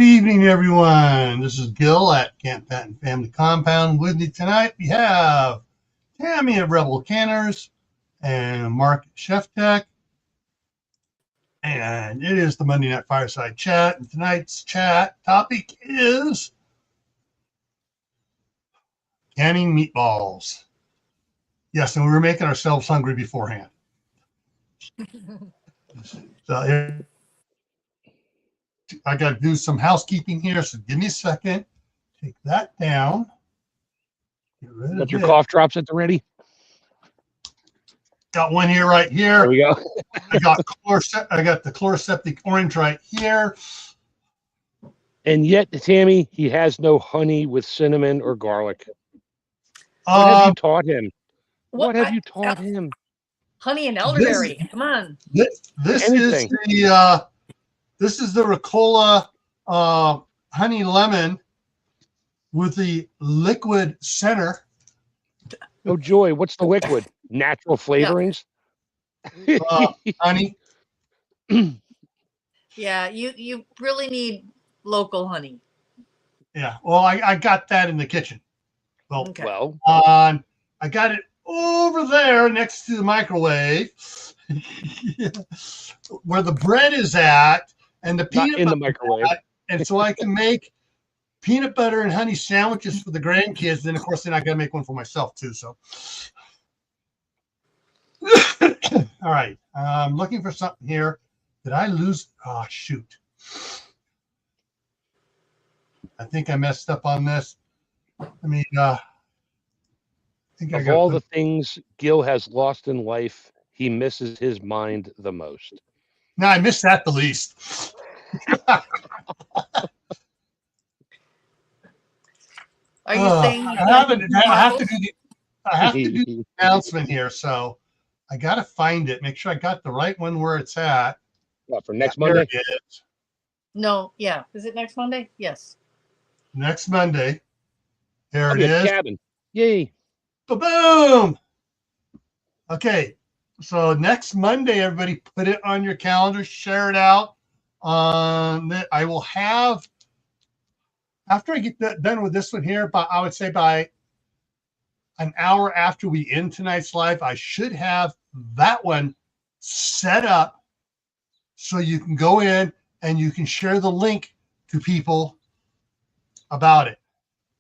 Good evening, everyone. This is Gil at Camp Patton Family Compound. With me tonight, we have Tammy at Rebel Canners and Mark at Chef Tech. And it is the Monday Night Fireside Chat. And tonight's chat topic is canning meatballs. Yes, and we were making ourselves hungry beforehand. So I got to do some housekeeping here, so give me a second. Take that down. Get rid Got of your it. cough drops at the ready? Got one here right here. There we go. I got the chloroseptic orange right here. And yet, Tammy, he has no honey with cinnamon or garlic. What have you taught him? What have you taught him? Honey and elderberry. Come on. This is the Ricola honey lemon with the liquid center. Oh joy! What's the liquid? Natural flavorings. Honey. Yeah, you really need local honey. Yeah. Well, I got that in the kitchen. Well, Okay. I got it over there next to the microwave, where the bread is at, and the peanut in the butter microwave. And so I can make peanut butter and honey sandwiches for the grandkids. Then, of course, then I got to make one for myself too. So, all right. I'm looking for something here. Did I lose? Oh, shoot. I think I messed up on this. I mean, of all the things Gil has lost in life, he misses his mind the most. No, I missed that the least. Are you saying I have to do the announcement here, so I got to find it. Make sure I got the right one where it's at. What, for next Monday? There it is. No, yeah. Is it next Monday? Yes. Next Monday. There it is. Cabin. Yay. Boom. Okay. So next Monday, everybody put it on your calendar, share it out. I will have, after I get done with this one here, but I would say by an hour after we end tonight's live, I should have that one set up so you can go in and you can share the link to people about it.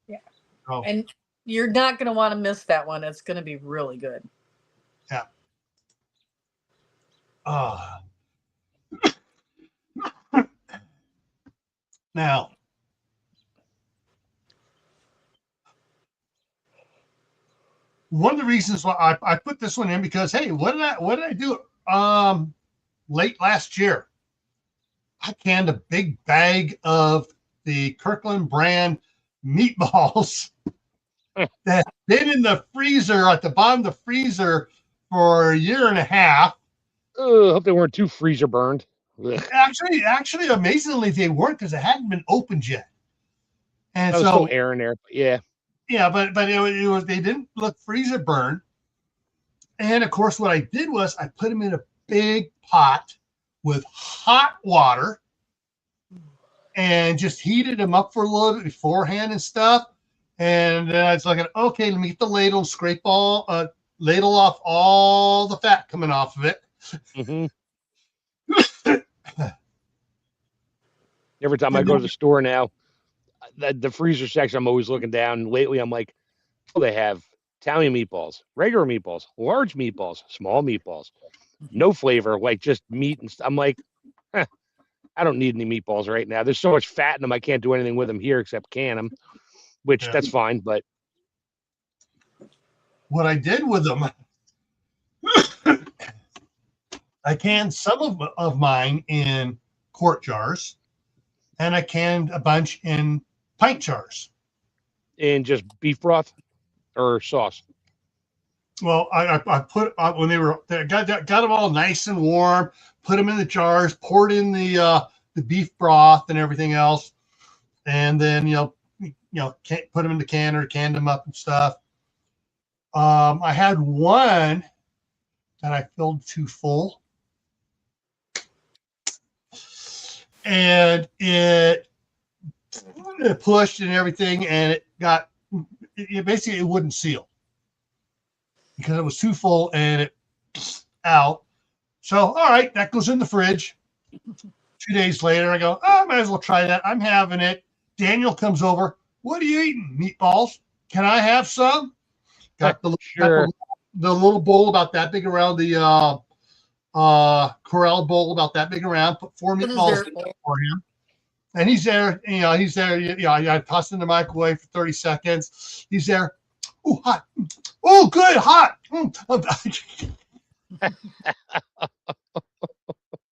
Yeah. Oh. And you're not going to want to miss that one. It's going to be really good. Yeah. Now, one of the reasons why I put this one in because, hey, what did I do late last year? I canned a big bag of the Kirkland brand meatballs that have been in the freezer at the bottom of the freezer for a year and a half. I hope they weren't too freezer burned. Actually, amazingly, they weren't because it hadn't been opened yet. And so still air in there, but yeah. Yeah, but it was they didn't look freezer burn. And of course, what I did was I put them in a big pot with hot water and just heated them up for a little bit beforehand and stuff. And then I was like, okay, let me get the ladle, ladle off all the fat coming off of it. Mm-hmm. Every time I go to the store now, the freezer section, I'm always looking down. Lately, I'm like, oh, they have Italian meatballs, regular meatballs, large meatballs, small meatballs, no flavor, like just meat and stuff. I'm like, I don't need any meatballs right now. There's so much fat in them, I can't do anything with them here except can them, which that's fine. But what I did with them, I canned some of mine in quart jars, and I canned a bunch in pint jars. And just beef broth or sauce? Well, I put when they got them all nice and warm, put them in the jars, poured in the beef broth and everything else, and then put them in the canner, canned them up and stuff. I had one that I filled too full, and it it pushed and everything, and it got basically it wouldn't seal because it was too full and it out. So all right, that goes in the fridge. 2 days later, I go, oh, I might as well try that. I'm having it. Daniel comes over. What are you eating? Meatballs. Can I have some? Got the Sure. the little bowl about that big around the Corral bowl about that big around. Put 4 meatballs in there for him. And he's there, he's there. I tossed in the microwave for 30 seconds. He's there. Oh, hot. Oh, good, hot.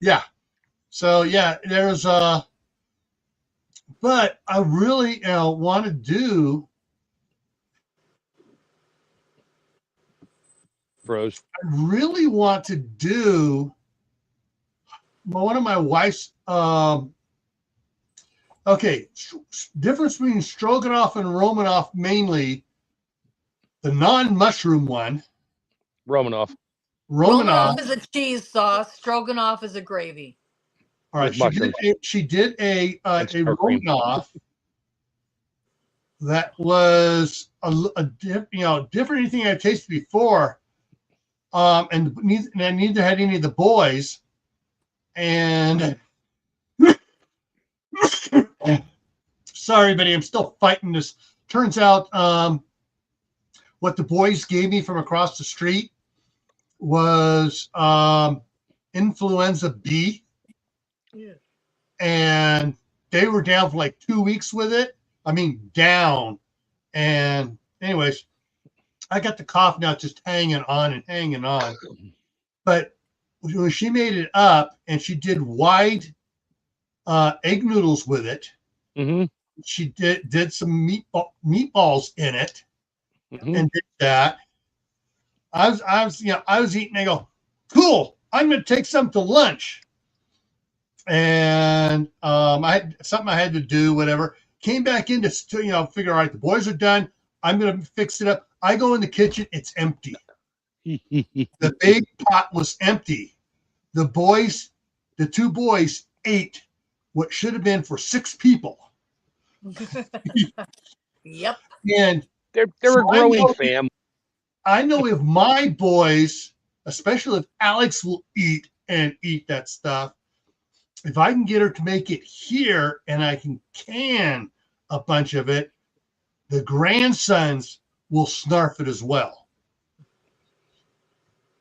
Yeah. So, yeah, there's but I really want to do. Froze. I really want to do one of my wife's. Okay, difference between stroganoff and Romanoff mainly. The non-mushroom one. Romanoff. Romanoff is a cheese sauce. Stroganoff is a gravy. All right, she did a Romanoff that was a different anything I tasted before, and neither had any of the boys, and sorry, buddy, I'm still fighting this. Turns out, what the boys gave me from across the street was influenza B. Yeah. And they were down for like 2 weeks with it. I mean, down. And anyways, I got the cough now just hanging on and hanging on. But when she made it up and she did wide egg noodles with it, she did some meatballs in it and did that. I was eating. I go, cool. I'm going to take some to lunch. And I had something I had to do, whatever. Came back in to figure, all right, the boys are done. I'm going to fix it up. I go in the kitchen. It's empty. The big pot was empty. The 2 boys ate what should have been for 6 people. Yep. And they're a growing fam. I know if my boys, especially if Alex will eat that stuff, if I can get her to make it here and I can a bunch of it, the grandsons will snarf it as well.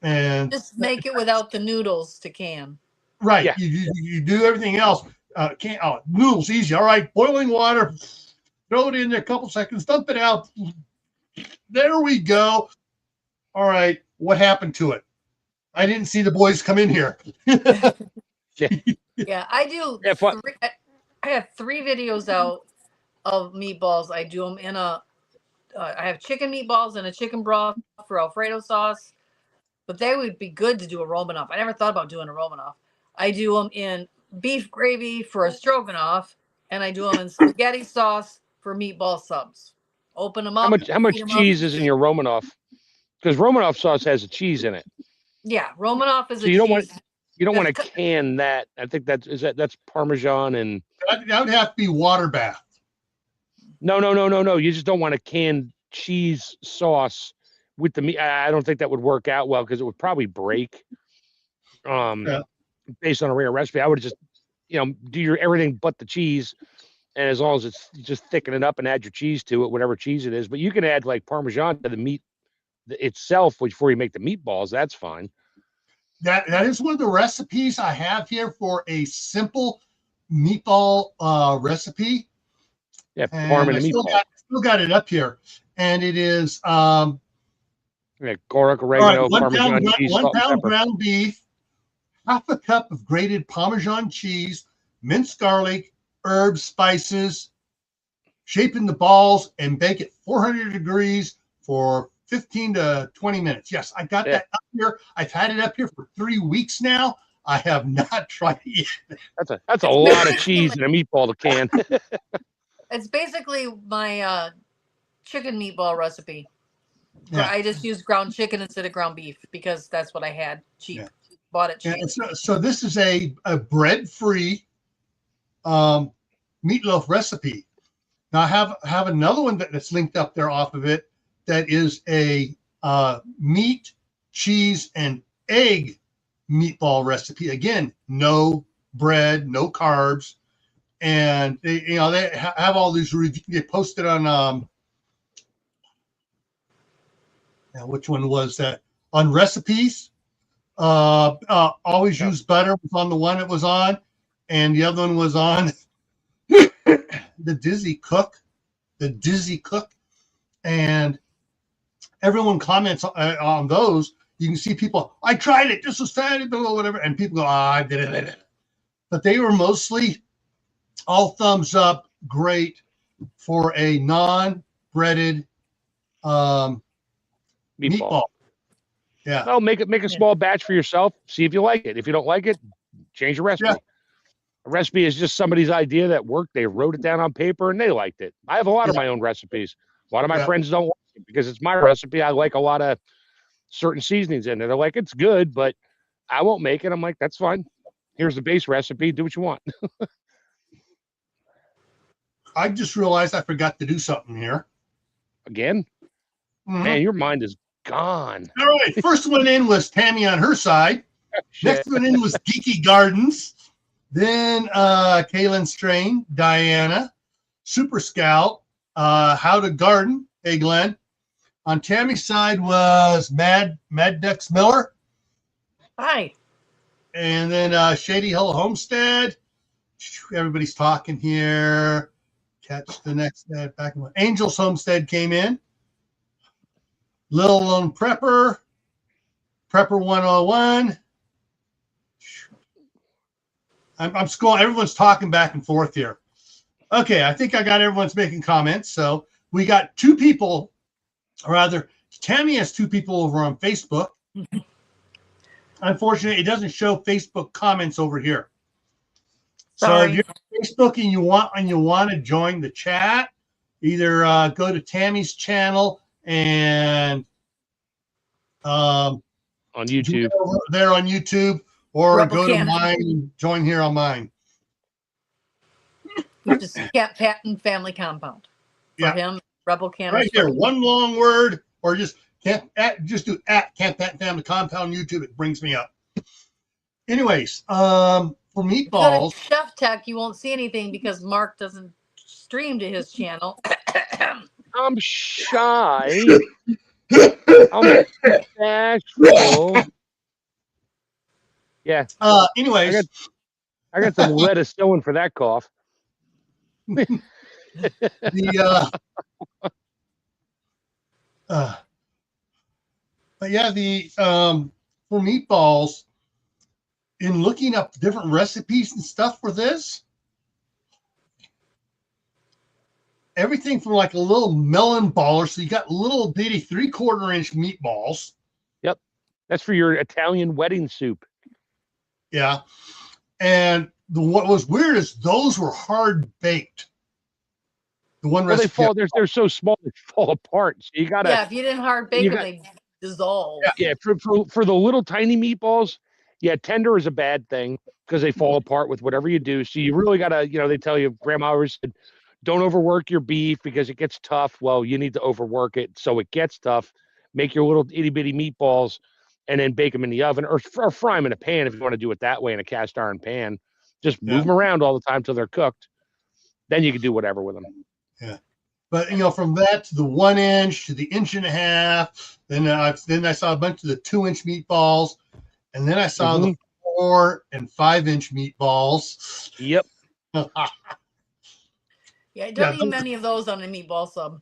And just make it without the noodles to can. Right. Yeah. You do everything else. Noodles easy. All right. Boiling water. Throw it in there a couple seconds. Dump it out. There we go. All right. What happened to it? I didn't see the boys come in here. Yeah, I do. I have 3 videos out of meatballs. I do them in I have chicken meatballs and a chicken broth for Alfredo sauce, but they would be good to do a Romanoff. I never thought about doing a Romanoff. I do them in beef gravy for a stroganoff, and I do them in spaghetti sauce for meatball subs. Open them up. How much cheese is in your Romanoff? Because Romanoff sauce has a cheese in it. Yeah, Romanoff is so you don't want to can that. I think that's Parmesan and that would have to be water bath. No. You just don't want to can cheese sauce with the meat. I don't think that would work out well because it would probably break. Based on a rare recipe, I would just do your everything but the cheese, and as long as it's just thicken it up and add your cheese to it, whatever cheese it is. But you can add like Parmesan to the meat itself before you make the meatballs. That's fine. That is one of the recipes I have here for a simple meatball recipe. Yeah, Parm and meatball. Still got it up here, and it is garlic, oregano, Parmesan cheese, 1 pound ground beef, half a cup of grated Parmesan cheese, minced garlic, herbs, spices. Shape in the balls and bake at 400 degrees for 15 to 20 minutes. Yes, I got that up here. I've had it up here for 3 weeks now. I have not tried it yet. That's a lot of cheese in a meatball to can. It's basically my chicken meatball recipe. Yeah. I just used ground chicken instead of ground beef because that's what I had cheap. Yeah. Bought it cheap. So this is a bread-free meatloaf recipe. Now I have another one that's linked up there off of it that is a meat, cheese, and egg meatball recipe. Again, no bread, no carbs, and they have all these reviews. They posted on which one was that? On recipes. Always use butter was on the one it was on, and the other one was on the Dizzy Cook, and everyone comments on those. You can see people, I tried it, this was fatty, below whatever, and people go, I did it. But they were mostly all thumbs up, great for a non-breaded meatball. Yeah. Well, make a small batch for yourself. See if you like it. If you don't like it, change your recipe. Yeah. A recipe is just somebody's idea that worked. They wrote it down on paper and they liked it. I have a lot of my own recipes. A lot of my friends don't like it because it's my recipe. I like a lot of certain seasonings in it. They're like, it's good, but I won't make it. I'm like, that's fine. Here's the base recipe. Do what you want. I just realized I forgot to do something here. Again? Mm-hmm. Man, your mind is gone. All right. First one in was Tammy on her side. Next one in was Geeky Gardens. Then Kaylin Strain, Diana, Super Scout, How to Garden, hey Glenn. On Tammy's side was Mad Dex Miller. Hi. And then Shady Hill Homestead. Everybody's talking here. Catch the next back. Angels Homestead came in. Little Lone Prepper. Prepper 101. I'm scrolling. Everyone's talking back and forth here. Okay, I think I got everyone's making comments. So we got two people, or rather, Tammy has two people over on Facebook. Unfortunately, it doesn't show Facebook comments over here. Sorry. So if you're on Facebook and you want to join the chat, either go to Tammy's channel and on YouTube. Over there on YouTube, or Rebel go Cannon. to mine and join here on mine. Which is Patton Family Compound. For him, Rebel Cannon. Right here, one long word, or just do at Camp Patton Family Compound YouTube. It brings me up. Anyways, for meatballs, Chef Tech, you won't see anything because Mark doesn't stream to his channel. I'm shy. I'm bashful. Yeah. Anyways, I got some lettuce going for that cough. but yeah, for meatballs, in looking up different recipes and stuff for this, everything from like a little melon baller, so you got little bitty 3/4 inch meatballs. Yep, that's for your Italian wedding soup. Yeah, and what was weird is those were hard baked. The one recipe, they're so small they fall apart. So you gotta. Yeah, if you didn't hard bake them, they dissolve. Yeah, for the little tiny meatballs, yeah, tender is a bad thing because they fall apart with whatever you do. So you really gotta, they tell you, Grandma always said, don't overwork your beef because it gets tough. Well, you need to overwork it so it gets tough. Make your little itty bitty meatballs and then bake them in the oven or fry them in a pan if you want to do it that way in a cast iron pan. Just move them around all the time till they're cooked. Then you can do whatever with them. Yeah. But, from that to the 1 inch to the 1.5 inch, then I saw a bunch of the 2-inch meatballs, and then I saw the 4 and 5 inch meatballs. Yep. Yeah, don't eat many of those on a meatball sub.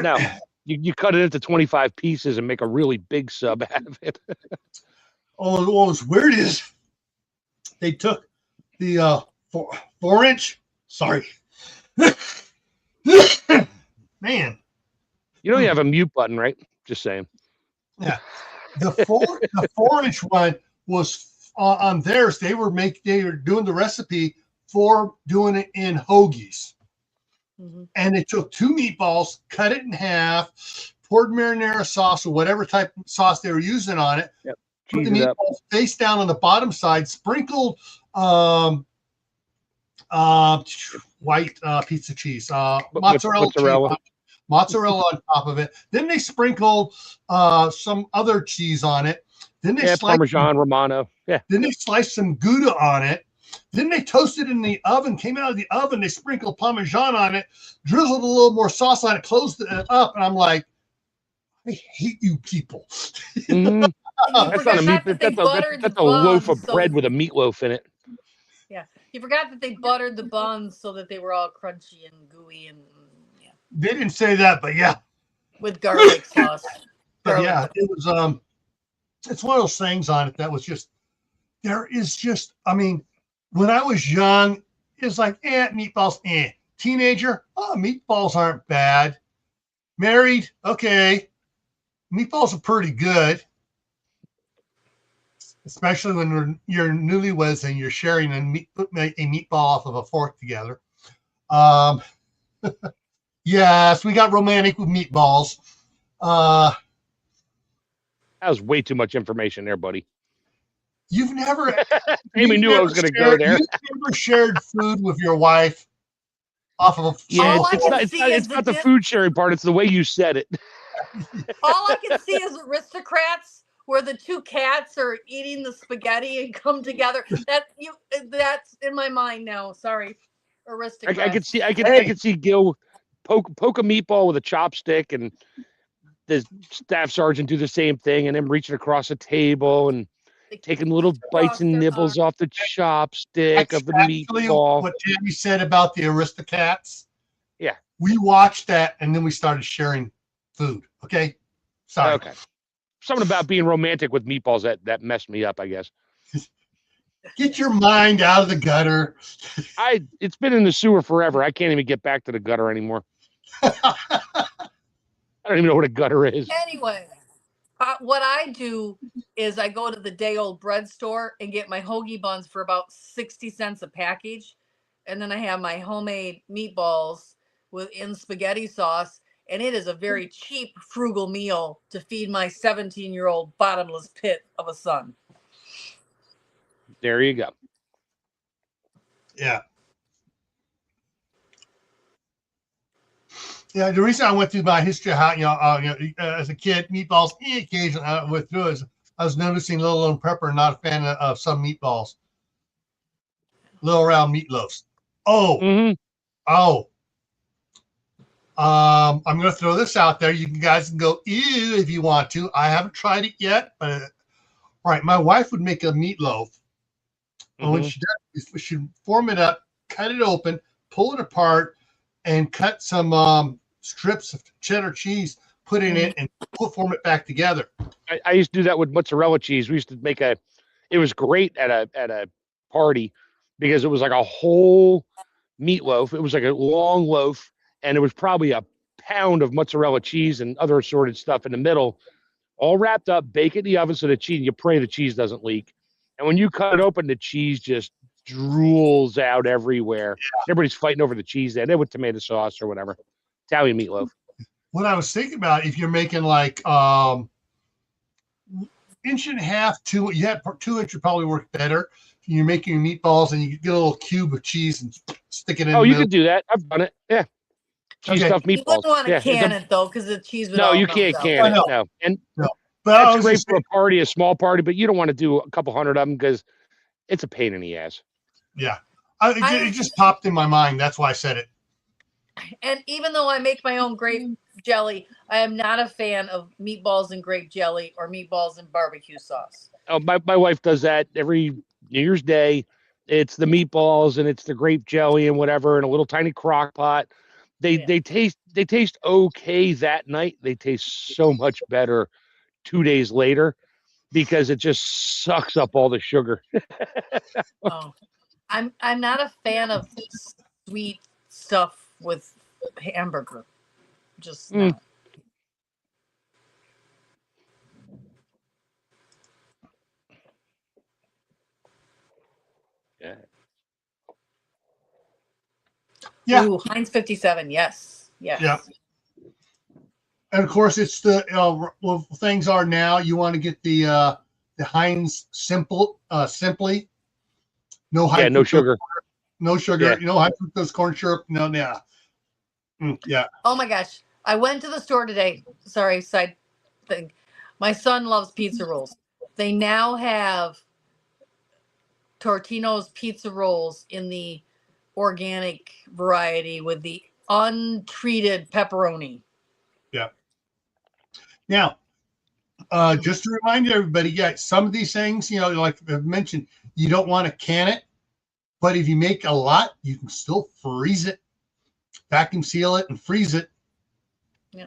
No, you cut it into 25 pieces and make a really big sub out of it. What was weird is they took the 4 inch. Sorry. Man. You know you have a mute button, right? Just saying. Yeah. The 4 inch one was on theirs. They were doing the recipe for doing it in hoagies. Mm-hmm. And they took 2 meatballs, cut it in half, poured marinara sauce or whatever type of sauce they were using on it. Yep. Put the meatballs face down on the bottom side, sprinkled white pizza cheese, With mozzarella mozzarella. cheese, mozzarella on top of it. Then they sprinkled some other cheese on it. Then they Parmesan Romano. Yeah. Then they sliced some Gouda on it. Then they toasted in the oven, came out of the oven, they sprinkled Parmesan on it, drizzled a little more sauce on it, closed it up, and I'm like, I hate you people. Mm-hmm. That's not a meat. That's a loaf of bread with a meatloaf in it. Yeah, you forgot that they buttered the buns so that they were all crunchy and gooey and yeah. They didn't say that, but yeah. With garlic sauce. But yeah, it was it's one of those things on it that was just there is just I mean, when I was young, it's like meatballs, Teenager, meatballs aren't bad. Married, okay. Meatballs are pretty good. Especially when you're newlyweds and you're sharing a meatball off of a fork together. Yes, we got romantic with meatballs. That was way too much information there, buddy. You've never Amy knew I was going to go there. You've never shared food with your wife off of a it's not the food sharing part, it's the way you said it. All I can see is Aristocrats where the two cats are eating the spaghetti and come together. That's in my mind now. Sorry. Aristocrats. I could see Gil poke a meatball with a chopstick and the staff sergeant do the same thing and then reaching across a table and taking little bites and nibbles off the chopstick of the meatball. What Tammy said about the Aristocats. Yeah. We watched that and then we started sharing food. Okay. Sorry. Okay. Something about being romantic with meatballs that messed me up, I guess. Get your mind out of the gutter. It's been in the sewer forever. I can't even get back to the gutter anymore. I don't even know what a gutter is. Anyway, what I do is I go to the day old bread store and get my hoagie buns for about 60 cents a package. And then I have my homemade meatballs in spaghetti sauce. And it is a very cheap, frugal meal to feed my 17-year-old bottomless pit of a son. There you go. Yeah. Yeah, the reason I went through my history of how, as a kid, meatballs, occasionally I went through is I was noticing Little Lone Pepper, not a fan of some meatballs. Little round meatloaves. I'm going to throw this out there. You guys can go, ew, if you want to. I haven't tried it yet, but all right, my wife would make a meatloaf. And when she does, she'd form it up, cut it open, pull it apart, and cut some strips of cheddar cheese, put in it, and form it back together. I used to do that with mozzarella cheese. We used to make it was great at a party because it was like a whole meatloaf. It was like a long loaf, and it was probably a pound of mozzarella cheese and other assorted stuff in the middle, all wrapped up, bake it in the oven so you pray the cheese doesn't leak. And when you cut it open, the cheese just drools out everywhere. Yeah. Everybody's fighting over the cheese there with tomato sauce or whatever. Italian meatloaf. What I was thinking about, if you're making like inch and a half, 2 inch would probably work better. You're making your meatballs and you get a little cube of cheese and stick it in. Oh, you could do that. I've done it. Yeah. Cheese stuffed meatballs. You wouldn't want to can it though, because the cheese would. No, you can't can it. No. And but that's great for a party, a small party, but you don't want to do a couple hundred of them because it's a pain in the ass. Yeah. It just popped in my mind. That's why I said it. And even though I make my own grape jelly, I am not a fan of meatballs and grape jelly or meatballs and barbecue sauce. Oh, my wife does that every New Year's Day. It's the meatballs and it's the grape jelly and whatever in a little tiny crock pot. They taste okay that night. They taste so much better 2 days later because it just sucks up all the sugar. I'm not a fan of sweet stuff with hamburger. Just not. Yeah. Ooh, Heinz 57. Yes. Yeah. And of course, it's the things are now. You want to get the Heinz simply, no high. Yeah, no sugar. no sugar, Yeah. you know, high fructose corn syrup. No, yeah. Yeah. Oh my gosh. I went to the store today. Sorry, side thing. My son loves pizza rolls. They now have Tortino's pizza rolls in the organic variety with the untreated pepperoni. Yeah. Now, just to remind everybody, yeah, some of these things, you know, like I've mentioned, you don't want to can it, but if you make a lot, you can still freeze it, vacuum seal it, and freeze it. Yeah.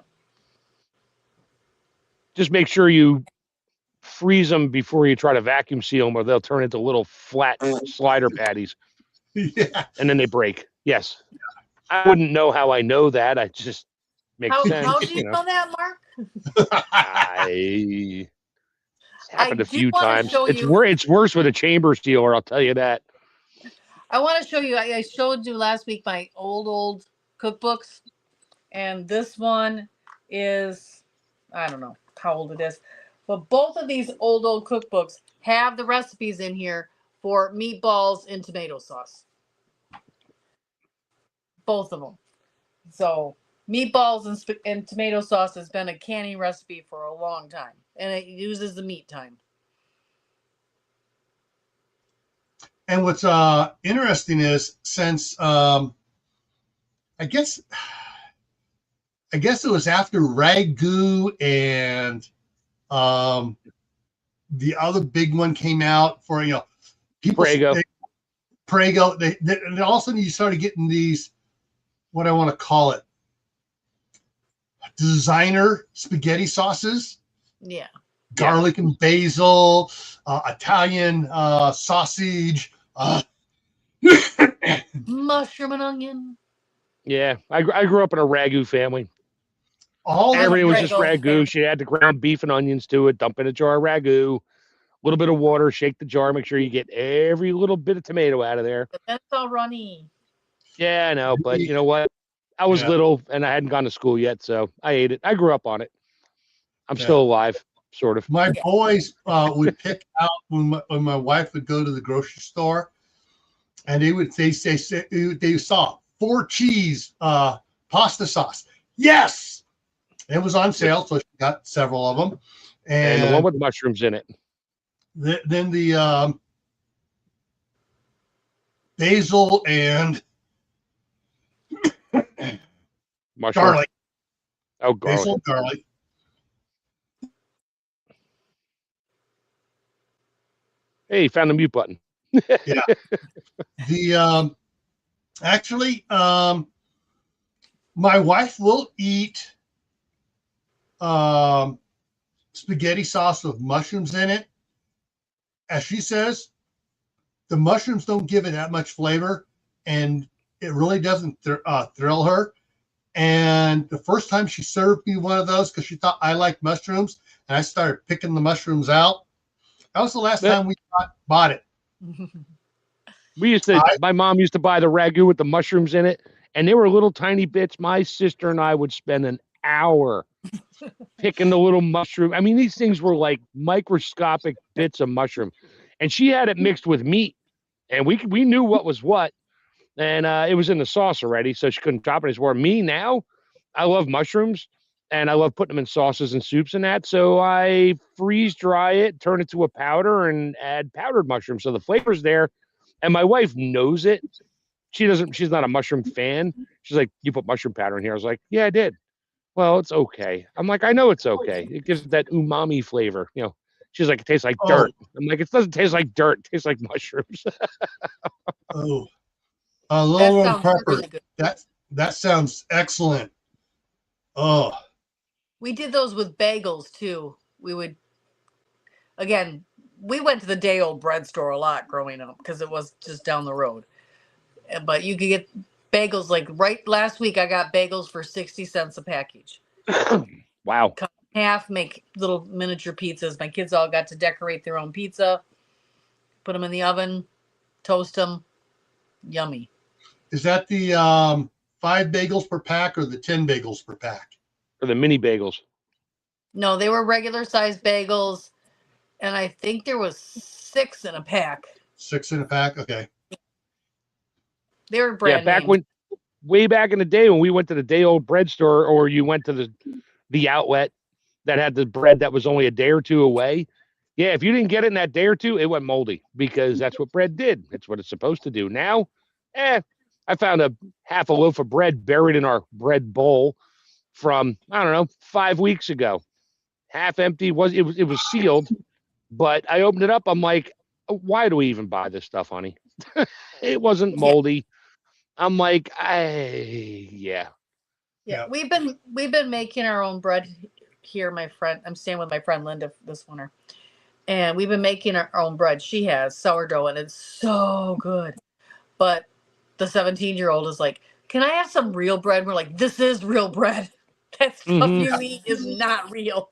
Just make sure you freeze them before you try to vacuum seal them, or they'll turn into little flat slider patties, Yeah. and then they break. Yes. I wouldn't know how I know that. I just makes sense. How do you know that, Mark? It's happened a do few want to times. show It's you. it's worse with a chamber sealer, I'll tell you that. I want to show you. I showed you last week my old cookbooks, and this one is, I don't know how old it is, but both of these old cookbooks have the recipes in here for meatballs in tomato sauce. Both of them. So meatballs and tomato sauce has been a canning recipe for a long time, and it uses the meat time. And what's interesting is since I guess it was after ragu and the other big one came out for, you know, people Prego. Prego. And all of a sudden you started getting these, what I want to call it, designer spaghetti sauces. Yeah. Garlic and basil, Italian sausage, mushroom and onion. Yeah, I grew up in a ragu family. all the Everything was just Prego ragu. fan. She had the ground beef and onions to it. Dump in a jar of ragu, a little bit of water, shake the jar, make sure you get every little bit of tomato out of there. But that's all runny. Yeah, I know, but you know what? I was little and I hadn't gone to school yet, so I ate it. I grew up on it. I'm still alive, sort of. My boys would pick out when my wife would go to the grocery store, and they saw 4 cheese pasta sauce. Yes, it was on sale, so she got several of them, And the one with mushrooms in it. Then the basil and Mushroom. garlic. Oh, garlic. Basil and garlic. Hey, found the mute button. Yeah. The actually, my wife will eat spaghetti sauce with mushrooms in it. As she says, the mushrooms don't give it that much flavor, and it really doesn't thrill her. And the first time she served me one of those, because she thought I liked mushrooms, and I started picking the mushrooms out. That was the last time we bought it. My mom used to buy the ragu with the mushrooms in it, and they were little tiny bits. My sister and I would spend an hour picking the little mushroom. I mean, these things were like microscopic bits of mushroom, and she had it mixed with meat, and we knew what was what, and it was in the sauce already, so she couldn't chop it anymore. Me now, I love mushrooms, and I love putting them in sauces and soups and that. So I freeze dry it, turn it to a powder, and add powdered mushrooms, so the flavor's there. And my wife knows it. She's not a mushroom fan. She's like, "You put mushroom powder in here." I was like, "Yeah, I did." Well, it's okay. I'm like, I know it's okay. It gives it that umami flavor. You know, she's like, it tastes like dirt. I'm like, it doesn't taste like dirt. It tastes like mushrooms. Lemon pepper. Really good. That sounds excellent. Oh. We did those with bagels too. We went to the day old bread store a lot growing up because it was just down the road. But you could get bagels like right last week. I got bagels for 60 cents a package. Wow. Cut in half, make little miniature pizzas. My kids all got to decorate their own pizza, put them in the oven, toast them. Yummy. Is that the 5 bagels per pack or the 10 bagels per pack? Or the mini bagels? No, they were regular sized bagels, and I think there was 6 in a pack. 6 in a pack? Okay. They were brand back names. way back in the day when we went to the day old bread store, or you went to the outlet that had the bread that was only a day or two away. Yeah, if you didn't get it in that day or two, it went moldy because that's what bread did. It's what it's supposed to do. Now, I found a half a loaf of bread buried in our bread bowl from, I don't know, 5 weeks ago. Half empty. It was sealed, but I opened it up. I'm like, why do we even buy this stuff, honey? It wasn't Yeah. moldy. I'm like, Yeah, we've been making our own bread here. I'm staying with my friend Linda this winter, and we've been making our own bread. She has sourdough, and it's so good. But the 17-year-old is like, "Can I have some real bread?" And we're like, "This is real bread. That stuff you eat is not real."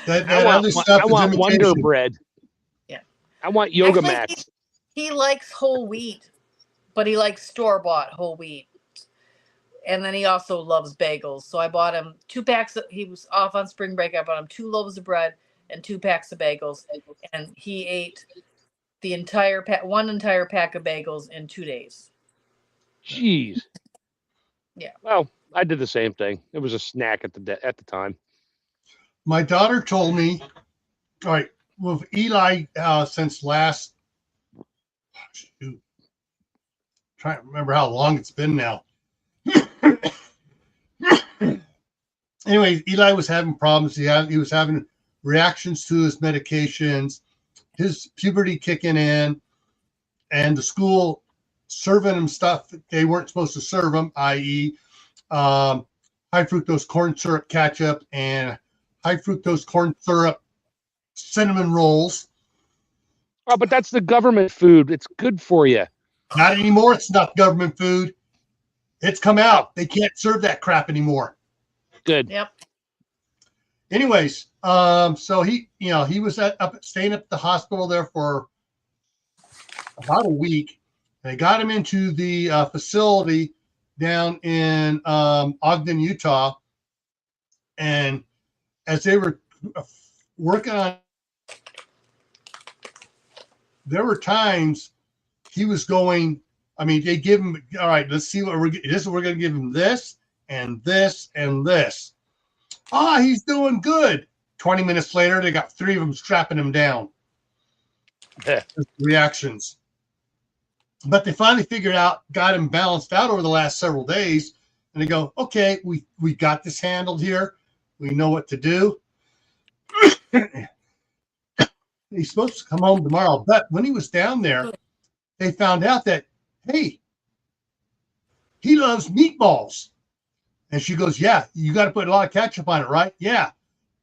That other stuff I is want Wonder imitation. Bread. Yeah, I want yoga actually, mats. he likes whole wheat, but he likes store-bought whole wheat. And then he also loves bagels. So I bought him 2 packs. He was off on spring break. I bought him 2 loaves of bread and 2 packs of bagels. And he ate one entire pack of bagels in 2 days. Jeez. Yeah. Well, I did the same thing. It was a snack at the time. My daughter told me, all right, with Eli since last, shoot, trying to remember how long it's been now. Anyway, Eli was having problems. He was having reactions to his medications, his puberty kicking in, and the school serving him stuff that they weren't supposed to serve him, i.e., high fructose corn syrup ketchup and high fructose corn syrup cinnamon rolls. Oh, but that's the government food. It's good for you. Not anymore. It's not government food. It's come out. They can't serve that crap anymore. Good. Yep. Anyways, so he was staying at the hospital there for about a week. They got him into the facility down in Ogden, Utah, and as they were working on, there were times he was going. I mean, they give him, all right, let's see what we're going to give him this and this and this. He's doing good. 20 minutes later, they got 3 of them strapping him down. Reactions. But they finally figured out, got him balanced out over the last several days. And they go, okay, we got this handled here. We know what to do. He's supposed to come home tomorrow. But when he was down there, they found out that, hey, he loves meatballs. And she goes, yeah, you got to put a lot of ketchup on it, right? Yeah.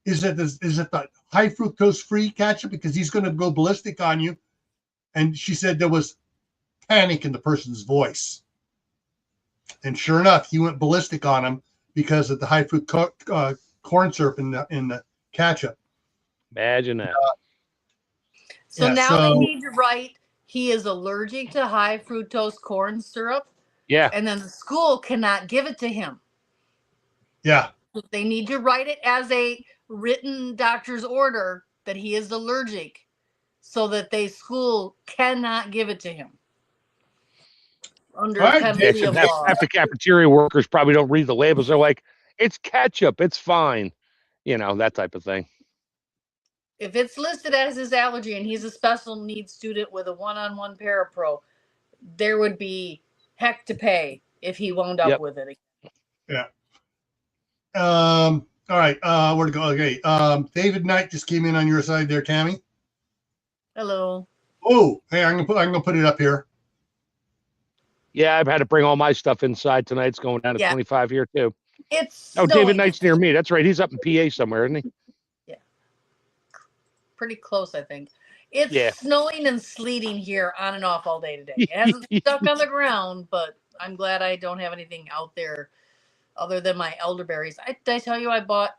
Is it the high fructose free ketchup? Because he's going to go ballistic on you. And she said there was panic in the person's voice. And sure enough, he went ballistic on him because of the high fructose corn syrup in the ketchup. Imagine that. So they need to write he is allergic to high fructose corn syrup. Yeah. And then the school cannot give it to him. Yeah. They need to write it as a written doctor's order that he is allergic so that school cannot give it to him. Under penalty of law. Half the cafeteria workers probably don't read the labels. They're like, it's ketchup. It's fine. You know, that type of thing. If it's listed as his allergy and he's a special needs student with a one-on-one parapro, there would be heck to pay if he wound up with it. Yeah. All right. Where to go? Okay. David Knight just came in on your side there, Tammy. Hello. Oh, hey, I'm gonna put it up here. Yeah, I've had to bring all my stuff inside tonight. It's going down to 25 here too. It's David Knight's near me. That's right. He's up in PA somewhere, isn't he? Yeah. Pretty close, I think. It's snowing and sleeting here on and off all day today. It hasn't stuck on the ground, but I'm glad I don't have anything out there other than my elderberries. Did I tell you I bought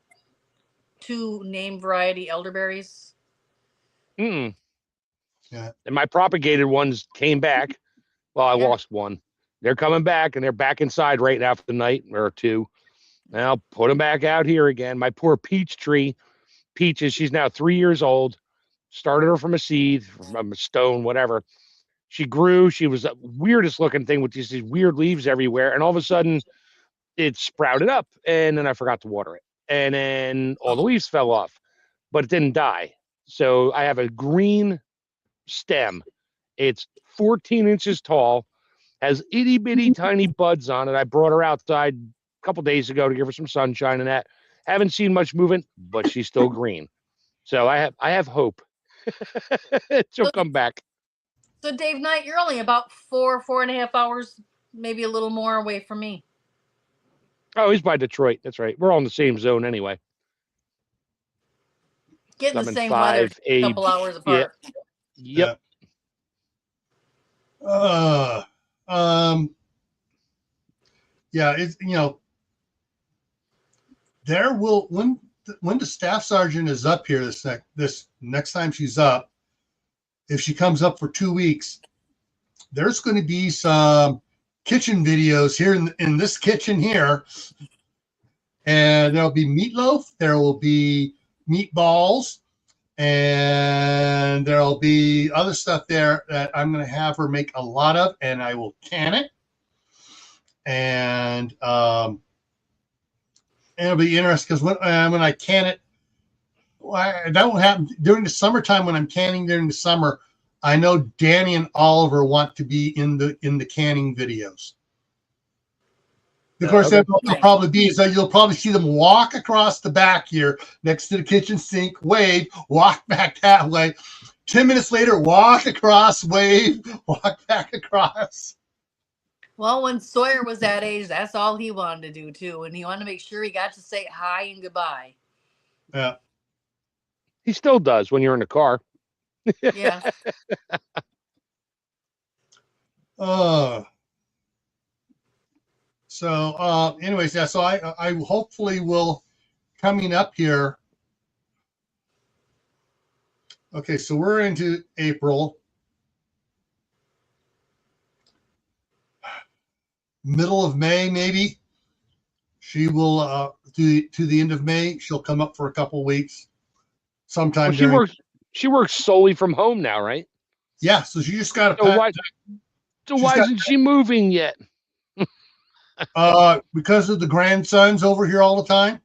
2 name variety elderberries? Yeah. And my propagated ones came back. Well, I lost one. They're coming back, and they're back inside right now for the night or 2. And I'll put them back out here again. My poor peach tree. Peaches, she's now 3 years old. Started her from a seed, from a stone, whatever. She grew. She was the weirdest looking thing with these weird leaves everywhere. And all of a sudden, it sprouted up. And then I forgot to water it. And then all the leaves fell off, but it didn't die. So I have a green stem. It's 14 inches tall, has itty bitty tiny buds on it. I brought her outside a couple days ago to give her some sunshine and that. Haven't seen much movement, but she's still green. So I have hope. She'll come back. So Dave Knight, you're only about 4.5 hours, maybe a little more away from me. Oh, he's by Detroit. That's right. We're all in the same zone anyway. Getting I'm the in same weather, 5A. a couple hours apart. Yep. Yeah, it's there will when the staff sergeant is up here this next time she's up, if she comes up for 2 weeks, there's going to be some kitchen videos here in this kitchen here, and there'll be meatloaf, there will be meatballs, and there'll be other stuff there that I'm going to have her make a lot of, and I will can it, and it'll be interesting because when I can it, that won't happen during the summertime. When I'm canning during the summer, I know Danny and Oliver want to be in the canning videos. Of course, okay. that'll probably be so you'll probably see them walk across the back here next to the kitchen sink, wave, walk back that way. 10 minutes later, walk across, wave, walk back across. Well, when Sawyer was that age, that's all he wanted to do too, and he wanted to make sure he got to say hi and goodbye. Yeah. He still does when you're in the car. Yeah. So anyways, yeah, so I hopefully will coming up here. Okay, so we're into April. Middle of May, maybe. She will to the end of May, she'll come up for a couple of weeks. Sometime Well, she works solely from home now, right? Yeah, so she just got why isn't she moving yet? Because of the grandsons over here all the time.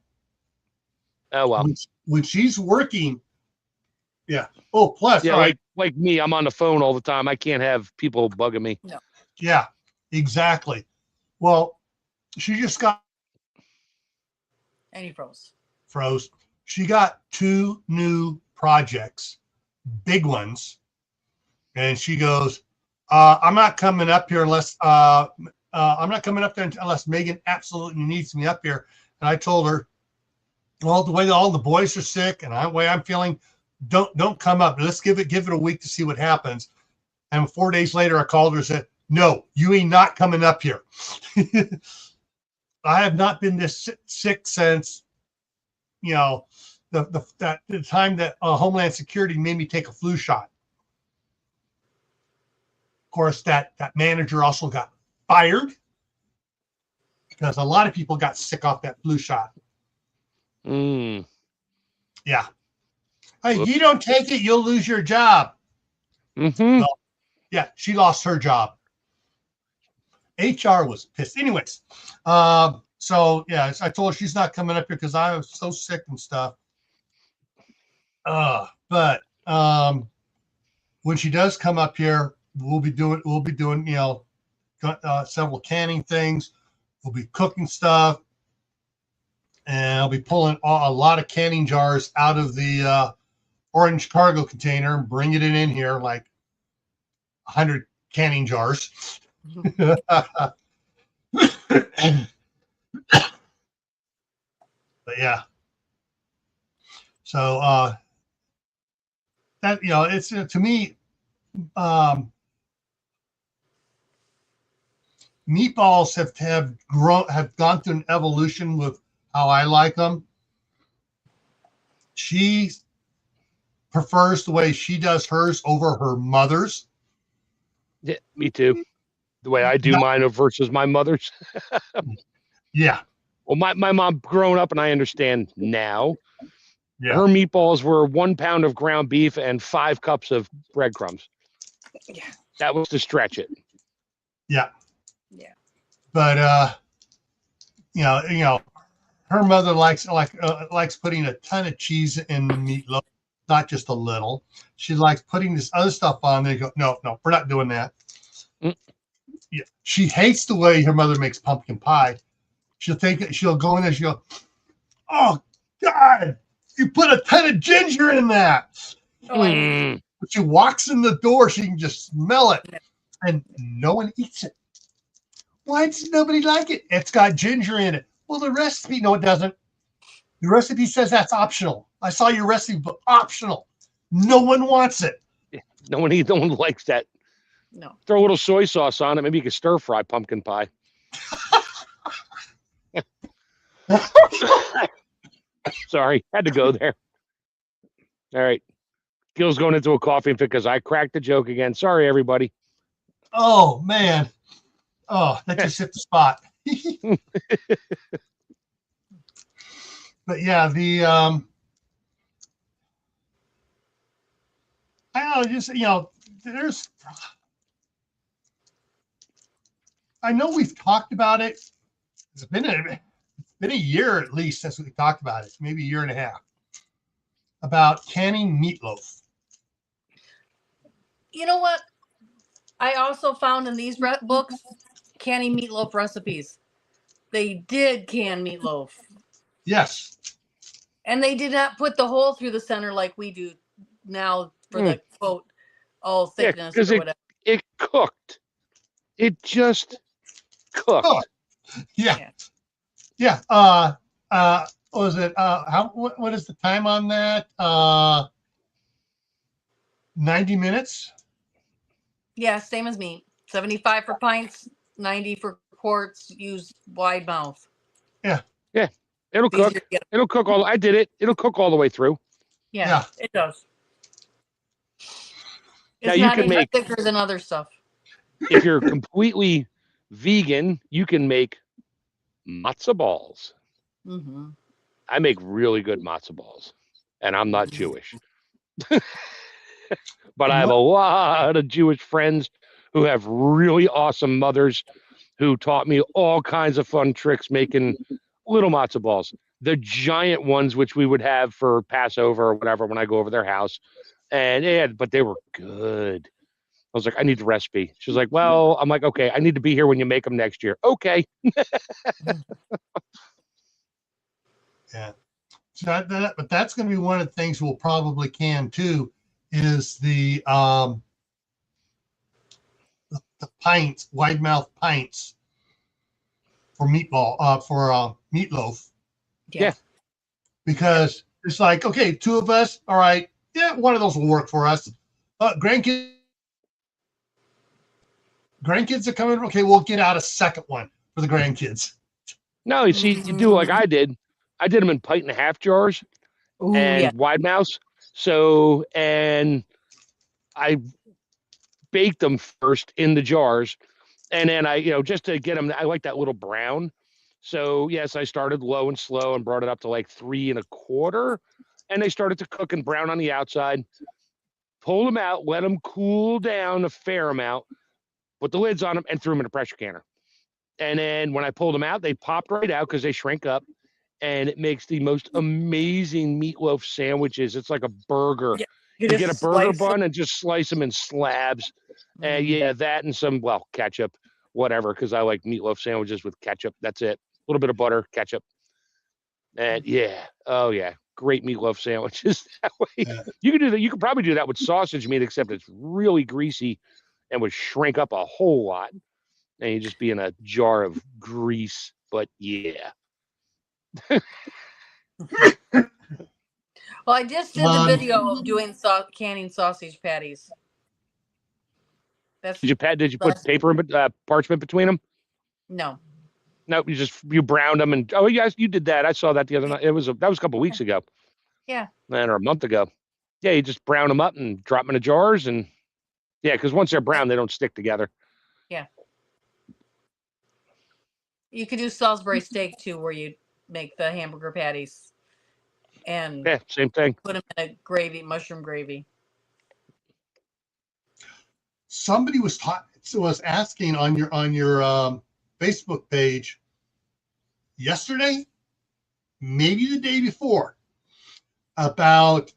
Oh well. When she's working, yeah. Oh, plus, yeah, all right. like me, I'm on the phone all the time. I can't have people bugging me. No. Yeah, exactly. Well, she just got. And he froze. Froze. She got 2 new projects, big ones, and she goes, "I'm not coming up here unless I'm not coming up there unless Megan absolutely needs me up here." And I told her, "Well, the way all the boys are sick and the way I'm feeling, don't come up. Let's give it a week to see what happens." And 4 days later, I called her and said, "No, you ain't not coming up here." I have not been this sick since, the time that Homeland Security made me take a flu shot. Of course, that manager also got fired because a lot of people got sick off that flu shot. Mm. Yeah. Hey, you don't take it, you'll lose your job. Mm-hmm. Well, yeah, she lost her job. HR was pissed. Anyways, so yeah, I told her she's not coming up here because I was so sick and stuff. But when she does come up here, we'll be doing several canning things. We'll be cooking stuff, and I'll be pulling a lot of canning jars out of the orange cargo container and bringing it in here, like 100 canning jars. But yeah, so that it's to me, meatballs have gone through an evolution with how I like them. She prefers the way she does hers over her mother's. Yeah, me too. The way I do mine versus my mother's. Yeah. Well, my mom growing up, and I understand now, Yeah. her meatballs were 1 pound of ground beef and 5 cups of breadcrumbs. That was to stretch it. Yeah. Yeah. But her mother likes putting a ton of cheese in the meatloaf, not just a little. She likes putting this other stuff on. They go, no, we're not doing that. Mm. Yeah. She hates the way her mother makes pumpkin pie. She'll go in there, she'll go, oh God, you put a ton of ginger in that. Oh, I hate it. But she walks in the door, she can just smell it, and no one eats it. Why does nobody like it? It's got ginger in it. Well, the recipe, no, it doesn't. The recipe says that's optional. I saw your recipe book, optional. No one wants it. No one likes that. No. Throw a little soy sauce on it. Maybe you can stir fry pumpkin pie. Sorry, had to go there. All right. Gil's going into a coffee fit because I cracked the joke again. Sorry, everybody. Oh, man. Oh, that just hit the spot. But yeah, I don't know, I know we've talked about it. It's been a year at least since we talked about it, maybe a year and a half, about canning meatloaf. You know what? I also found in these books canning meatloaf recipes. They did can meatloaf. Yes. And they did not put the hole through the center like we do now for the quote, thickness or whatever. It cooked. It just cooked. Oh, yeah. What was it? What is the time on that? 90 minutes? Yeah, same as me. 75 for pints, 90 for quarts. Use wide mouth. Yeah. It'll cook. It'll cook all. I did it. It'll cook all the way through. Yeah. It does. Now It's you not can any make thicker than other stuff. If you're completely vegan, you can make matzo balls. Mm-hmm. I make really good matzo balls, and I'm not Jewish. But I have a lot of Jewish friends who have really awesome mothers who taught me all kinds of fun tricks making little matzo balls. The giant ones, which we would have for Passover or whatever when I go over their house. But they were good. I was like, I need the recipe. She was like, well, I'm like, okay, I need to be here when you make them next year. Okay. Yeah. So but that's going to be one of the things we'll probably can too, is the pints, wide mouth pints for meatloaf. Yeah. Because it's like, okay, two of us, all right, yeah, one of those will work for us. Grandkids are coming. Okay, we'll get out a second one for the grandkids. No, you see, you do like I did. I did them in pint and a half jars wide mouths. So, and I baked them first in the jars. And then just to get them, I like that little brown. So, yes, I started low and slow and brought it up to like 3 1/4. And they started to cook and brown on the outside. Pull them out, let them cool down a fair amount, put the lids on them, and threw them in a pressure canner. And then when I pulled them out, they popped right out because they shrink up. And it makes the most amazing meatloaf sandwiches. It's like a burger. Yeah, you get a burger bun and just slice them in slabs. And that and some, ketchup, whatever, because I like meatloaf sandwiches with ketchup. That's it. A little bit of butter, ketchup. And great meatloaf sandwiches that way. Yeah. You can do that. You could probably do that with sausage meat, except it's really greasy and would shrink up a whole lot. And you just be in a jar of grease. But yeah. Well, I just did the video of doing canning sausage patties. Did you put paper and parchment between them? No. No, you browned them and yes, you did that. I saw that the other night. That was a couple of weeks ago. Yeah. Or a month ago. Yeah, you just brown them up and drop them in the jars and because once they're brown, they don't stick together. Yeah. You could do Salisbury steak too, where you make the hamburger patties and same thing. Put them in a gravy, mushroom gravy. somebody was asking on your Facebook page yesterday, maybe the day before, about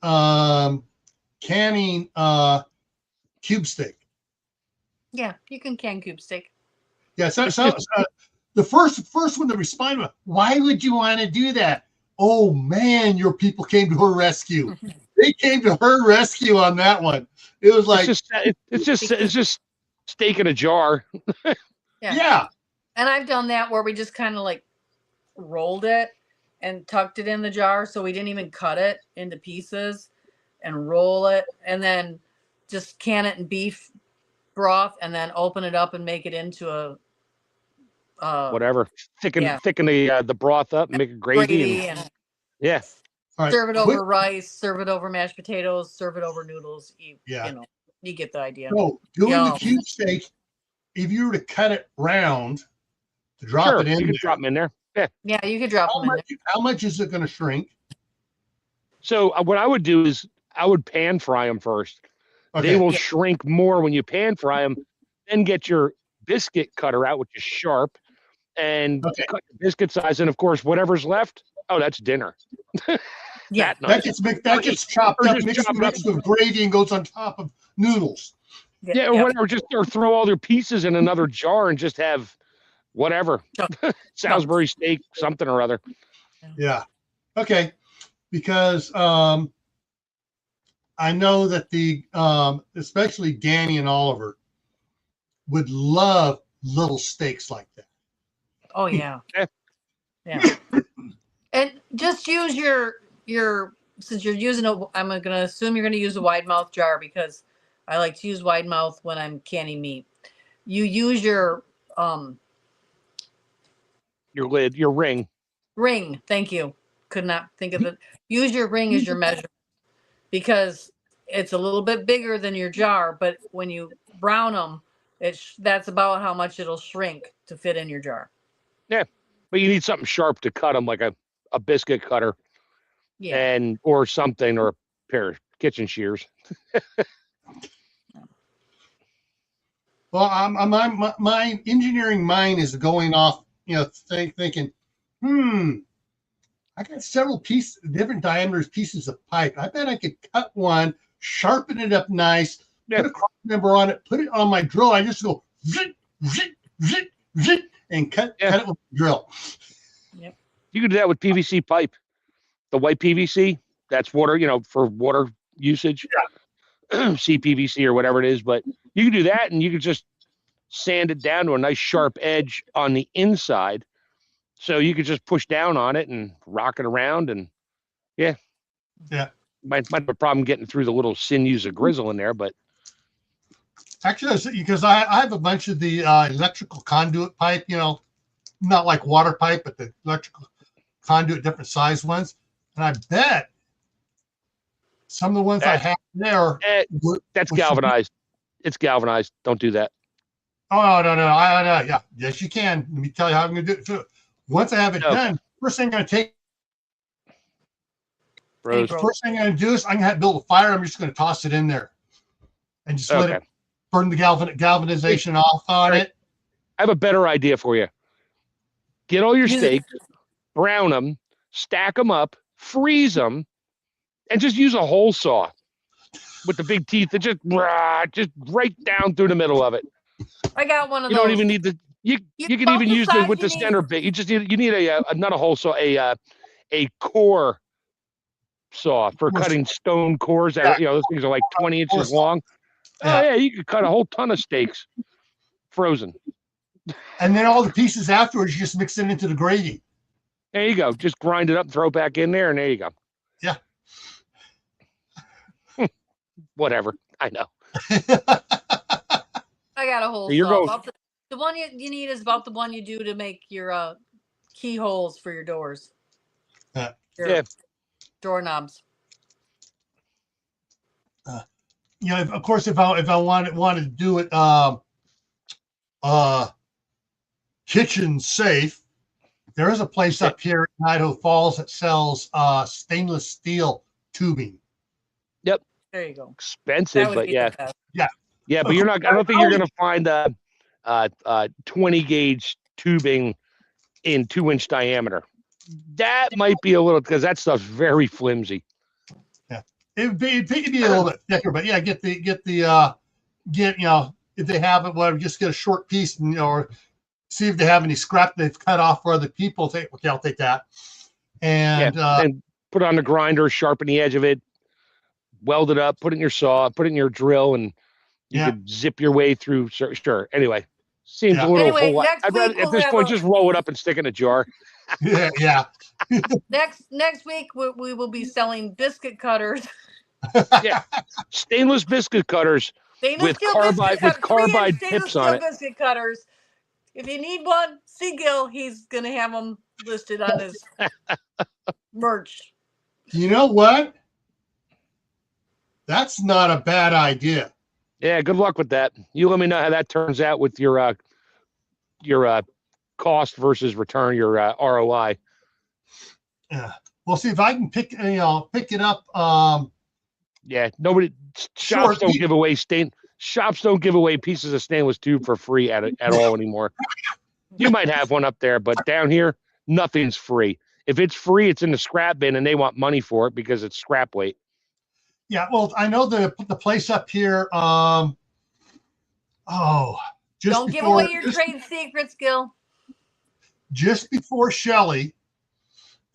canning cube steak. Yeah, you can can cube steak. Yeah, so the first one to respond, why would you want to do that? Oh man, your people came to her rescue. They came to her rescue on that one. It was like it's just steak in a jar. Yeah. And I've done that where we just kind of like rolled it and tucked it in the jar, so we didn't even cut it into pieces and roll it, and then just can it in beef broth, and then open it up and make it into a whatever. Thicken the broth up and make it gravy. and yeah. All right. Serve it over rice, serve it over mashed potatoes, serve it over noodles. You know, you get the idea. So doing the cube steak, if you were to cut it round to drop it in, you could drop them in there. Yeah, you could drop them in there. How much is it going to shrink? So what I would do is I would pan fry them first. Okay. They will shrink more when you pan fry them. Then get your biscuit cutter out, which is sharp, and cut the biscuit size. And of course, whatever's left, that's dinner. That gets chopped up, mixed with gravy, and goes on top of noodles. Yeah, or whatever. Or throw all their pieces in another jar and just have whatever. Salisbury steak, something or other. Yeah. Okay. Because I know that the especially Danny and Oliver would love little steaks like that. Oh yeah. Yeah. And just use your since you're using I'm going to assume you're going to use a wide mouth jar, because I like to use wide mouth when I'm canning meat. You use your lid, your ring. Ring. Thank you. Could not think of it. Use your ring as your measure, because it's a little bit bigger than your jar, but when you brown them, that's about how much it'll shrink to fit in your jar. Yeah, but you need something sharp to cut them, like a biscuit cutter, or something, or a pair of kitchen shears. Well, my engineering mind is going off, thinking, I got several different diameters pieces of pipe. I bet I could cut one, sharpen it up nice, put a cross member on it, put it on my drill. I just go zit, zit, zit, zit, and cut it with the drill. Yep. You can do that with PVC pipe. The white PVC, that's water, for water usage. Yeah. CPVC or whatever it is, but you can do that, and you can just sand it down to a nice sharp edge on the inside. So you could just push down on it and rock it around, and might have a problem getting through the little sinews of grizzle in there, but actually, because I have a bunch of the electrical conduit pipe, not like water pipe, but the electrical conduit, different size ones, and I bet some of the ones I have there, that's galvanized. It's galvanized. Don't do that. Oh no! Yes, you can. Let me tell you how I'm going to do it. Once I have it done, first thing I'm going to take. Rose. The first thing I'm going to do is I'm going to build a fire. I'm just going to toss it in there, and just let it burn the galvanization off on it. I have a better idea for you. Get all your steaks, brown them, stack them up, freeze them, and just use a hole saw with the big teeth that just right down through the middle of it. I got one of those. You don't even need the. You can even use it with the center bit. You just need not a hole saw, a core saw for cutting stone cores. That those things are like 20 inches long. Yeah. You could cut a whole ton of steaks frozen. And then all the pieces afterwards, you just mix it into the gravy. There you go. Just grind it up, throw it back in there, and there you go. Yeah. Whatever. I know. I got a hole saw. The one you need is about the one you do to make your keyholes for your doors. Your doorknobs. Of course, if I wanted to do it kitchen safe, there is a place up here in Idaho Falls that sells stainless steel tubing. Yep. There you go. Expensive, but yeah. Yeah, but you're not. I don't think you're going to find 20 gauge tubing in 2-inch diameter. That might be a little because that stuff's very flimsy. Yeah, it'd be a little bit thicker, but yeah, get if they have it, whatever, just get a short piece and or see if they have any scrap they've cut off for other people. Take okay, I'll take that. And and put it on the grinder, sharpen the edge of it, weld it up, put it in your saw, put it in your drill, and you could zip your way through. Sure. Anyway, seems a little whole lot. I'd rather at this point just roll it up and stick it in a jar. Yeah. Next week we will be selling biscuit cutters. Yeah, stainless biscuit cutters with carbide tips on it. Biscuit cutters. If you need one, see Gil. He's gonna have them listed on his merch. You know what? That's not a bad idea. Yeah, good luck with that. You let me know how that turns out with your cost versus return, your ROI. Yeah, we'll see if I can pick it up. Yeah, shops don't give away pieces of stainless tube for free at all anymore. You might have one up there, but down here, nothing's free. If it's free, it's in the scrap bin, and they want money for it because it's scrap weight. Yeah, well, I know the place up here. Don't give away your trade secrets, Gil. Just before Shelley,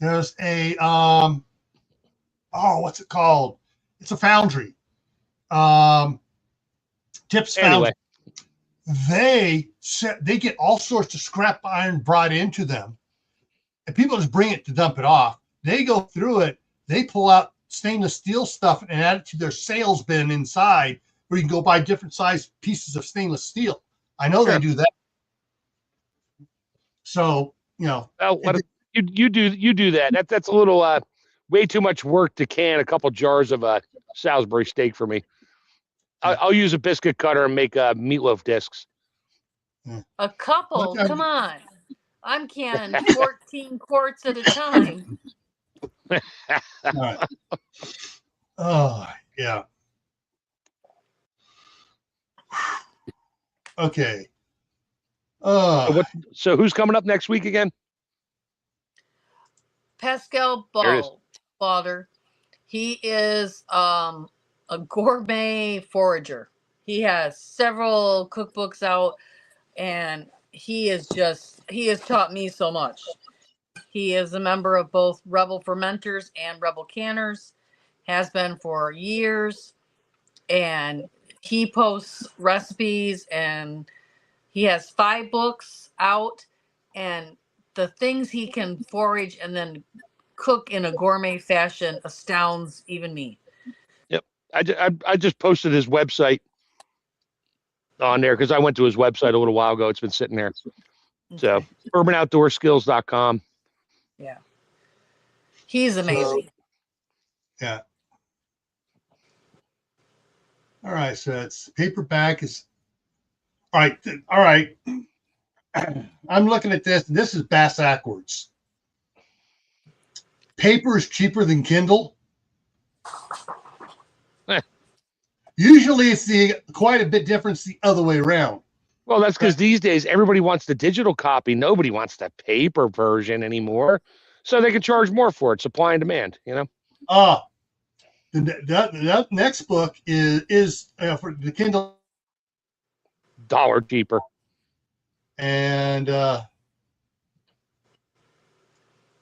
there's a what's it called? It's a foundry. Tips Foundry. Anyway. They get all sorts of scrap iron brought into them, and people just bring it to dump it off. They go through it. They pull out stainless steel stuff and add it to their sales bin inside, where you can go buy different size pieces of stainless steel. I know they do that. So you do that. That's a little way too much work to can a couple jars of Salisbury steak for me. I'll use a biscuit cutter and make meatloaf discs. A couple? Come on. I'm canning 14 quarts at a time. All right. Oh, yeah. Okay. So who's coming up next week again? Pascal Bader. He is a gourmet forager. He has several cookbooks out, and he has taught me so much. He is a member of both Rebel Fermenters and Rebel Canners, has been for years, and he posts recipes, and he has 5 books out, and the things he can forage and then cook in a gourmet fashion astounds even me. Yep. I just posted his website on there because I went to his website a little while ago. It's been sitting there. Okay. So urbanoutdoorskills.com. Yeah. He's amazing. Yeah. All right. So it's paperback is all right. All right. I'm looking at this. This is bass backwards. Paper is cheaper than Kindle. Usually it's quite a bit different the other way around. Well, that's because these days everybody wants the digital copy. Nobody wants the paper version anymore. So they can charge more for it. Supply and demand, The next book is for the Kindle. $1 cheaper. And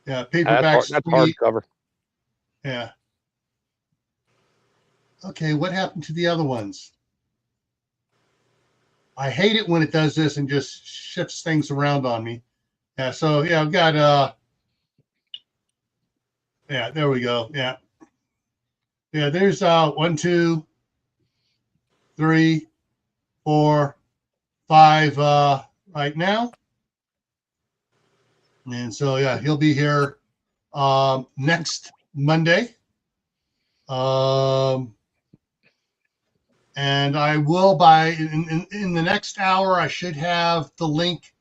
paperback. That's hardcover. Yeah. Okay, what happened to the other ones? I hate it when it does this and just shifts things around on me. Yeah, so I've got there we go. Yeah. Yeah, there's 1, 2, 3, 4, 5 right now. And so he'll be here next Monday. And I will in the next hour. I should have the link,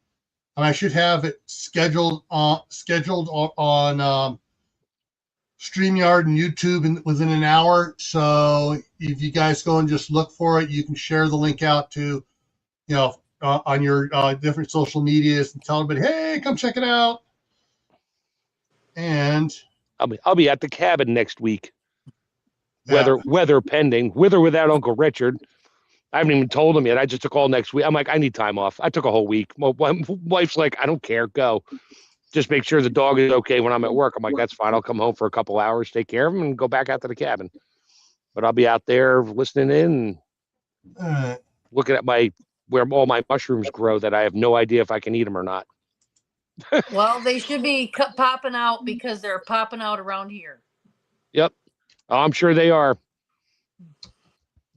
and I should have it scheduled on StreamYard and YouTube within an hour. So if you guys go and just look for it, you can share the link out to, on your different social medias and tell everybody, hey, come check it out. And I'll be at the cabin next week. Yeah. Weather pending, with or without Uncle Richard. I haven't even told him yet. I just took all next week. I'm like, I need time off. I took a whole week. My wife's like, I don't care. Go. Just make sure the dog is okay when I'm at work. I'm like, that's fine. I'll come home for a couple hours, take care of him, and go back out to the cabin. But I'll be out there listening in and looking at where all my mushrooms grow that I have no idea if I can eat them or not. Well, they should be popping out because they're popping out around here. Yep. Oh, I'm sure they are.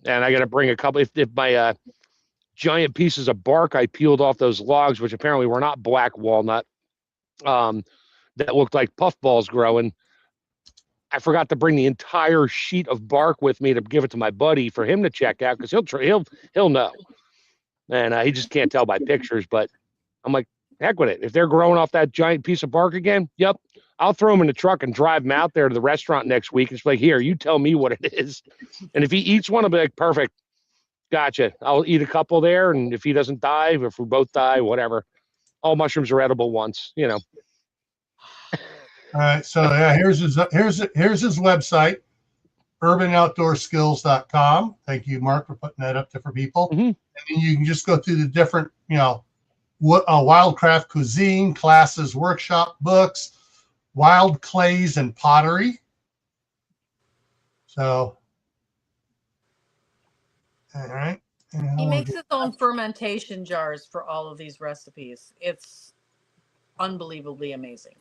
And I got to bring a couple. If my giant pieces of bark I peeled off those logs, which apparently were not black walnut, that looked like puffballs growing, I forgot to bring the entire sheet of bark with me to give it to my buddy for him to check out because he'll know, and he just can't tell by pictures. But I'm like, heck with it. If they're growing off that giant piece of bark again, yep, I'll throw them in the truck and drive them out there to the restaurant next week. It's like, here, you tell me what it is, and if he eats one, I'll be like, perfect, gotcha. I'll eat a couple there, and if he doesn't die, if we both die, whatever. All mushrooms are edible once, All right, so yeah, here's his website, urbanoutdoorskills.com. Thank you, Mark, for putting that up there for people. Mm-hmm. And then you can just go through the different, wildcraft cuisine classes, workshop books, wild clays and pottery. So, all right. He makes his own fermentation jars for all of these recipes. It's unbelievably amazing.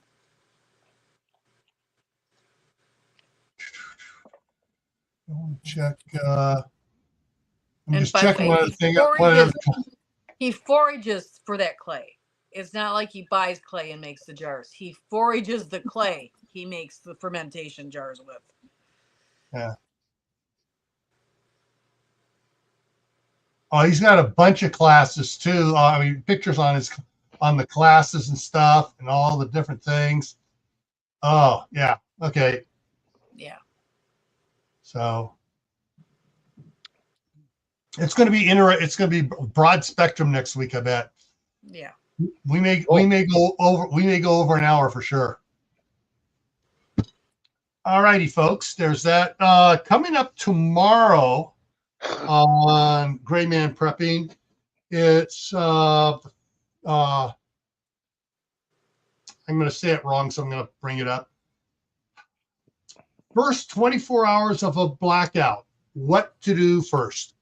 Check. I'm just checking one other thing. He forages for that clay. It's not like he buys clay and makes the jars. He forages the clay he makes the fermentation jars with. Yeah. Oh, he's got a bunch of classes too. Pictures on the classes and stuff and all the different things. Oh, yeah. Okay. Yeah. So it's going to be it's going to be broad spectrum next week, I bet. Yeah. We may go over an hour for sure. All righty, folks. There's that. Coming up tomorrow on Gray Man Prepping, it's I'm going to say it wrong, so I'm going to bring it up. First 24 hours of a blackout. What to do first?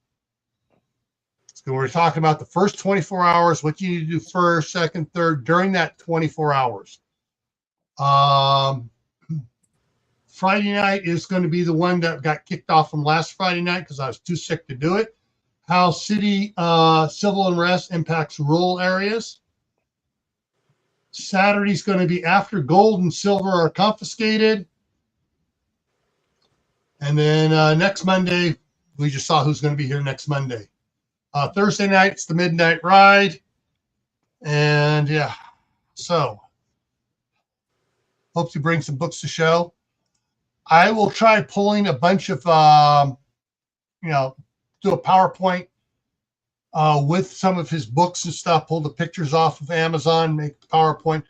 So we're talking about the first 24 hours, what you need to do first, second, third, during that 24 hours. Friday night is going to be the one that got kicked off from last Friday night because I was too sick to do it. How city civil unrest impacts rural areas. Saturday's going to be after gold and silver are confiscated. And then next Monday, we just saw who's going to be here next Monday. Thursday night, it's the Midnight Ride. And yeah, so hope to bring some books to show. I will try pulling a bunch of, do a PowerPoint with some of his books and stuff, pull the pictures off of Amazon, make the PowerPoint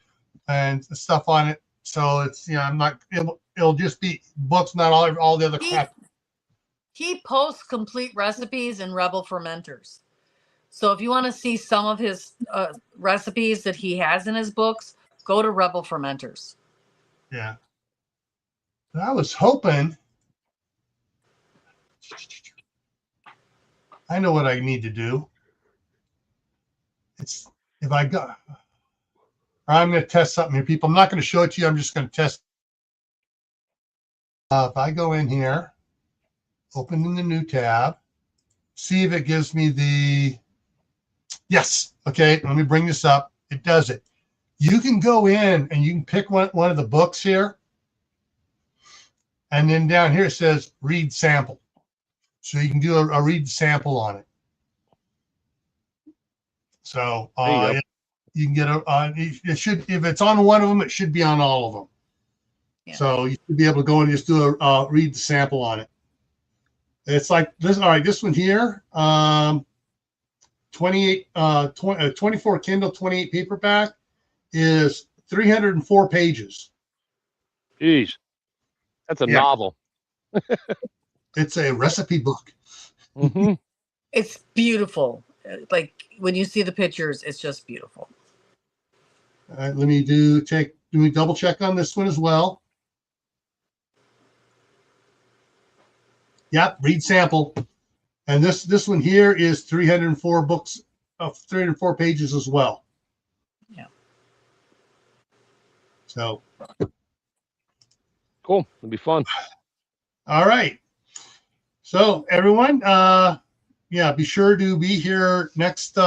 and stuff on it. So it's, it'll just be books, not all the other crap. He posts complete recipes in Rebel Fermenters. So if you want to see some of his recipes that he has in his books, go to Rebel Fermenters. Yeah. I was hoping, I know what I need to do. It's if I go, I'm going to test something here, people. I'm not going to show it to you. I'm just going to test. If I go in here, open in the new tab, see if it gives me the, yes. Okay. Let me bring this up. It does it. You can go in and you can pick one of the books here. And then down here it says read sample. So you can do a read sample on it. So you can get it should, if it's on one of them, it should be on all of them. Yeah. So you should be able to go and just do a read the sample on it. It's like this. All right, this one here, 24 Kindle, 28 paperback is 304 pages. Jeez, that's a novel. It's a recipe book. Mm-hmm. It's beautiful. Like when you see the pictures, it's just beautiful. All right, let me do double check on this one as well. Yep, read sample. And this one here is 304 books of 304 pages as well. Yeah. So Cool. It'll be fun. all right. So everyone, be sure to be here next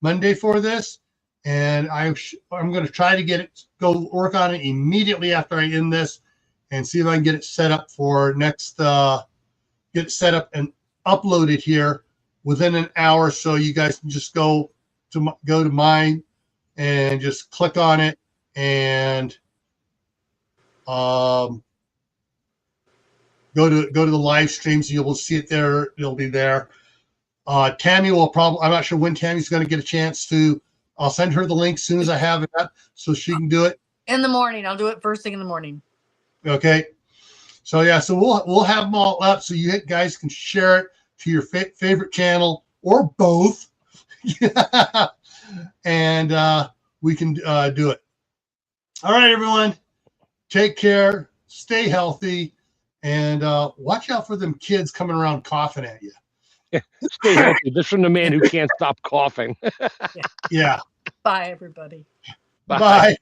Monday for this. And I'm going to try to go work on it immediately after I end this and see if I can get it set up for next, get it set up and upload it here within an hour. So you guys can just go to mine and just click on it and go to the live streams. You will see it there. It'll be there. Tammy will I'm not sure when Tammy's going to get a chance to. I'll send her the link as soon as I have it up so she can do it. In the morning. I'll do it first thing in the morning. Okay. So yeah, so we'll have them all up so you guys can share it to your favorite channel or both. And we can do it. All right, everyone. Take care. Stay healthy. And watch out for them kids coming around coughing at you. Stay healthy. This from the man who can't stop coughing. Yeah. Bye, everybody. Bye.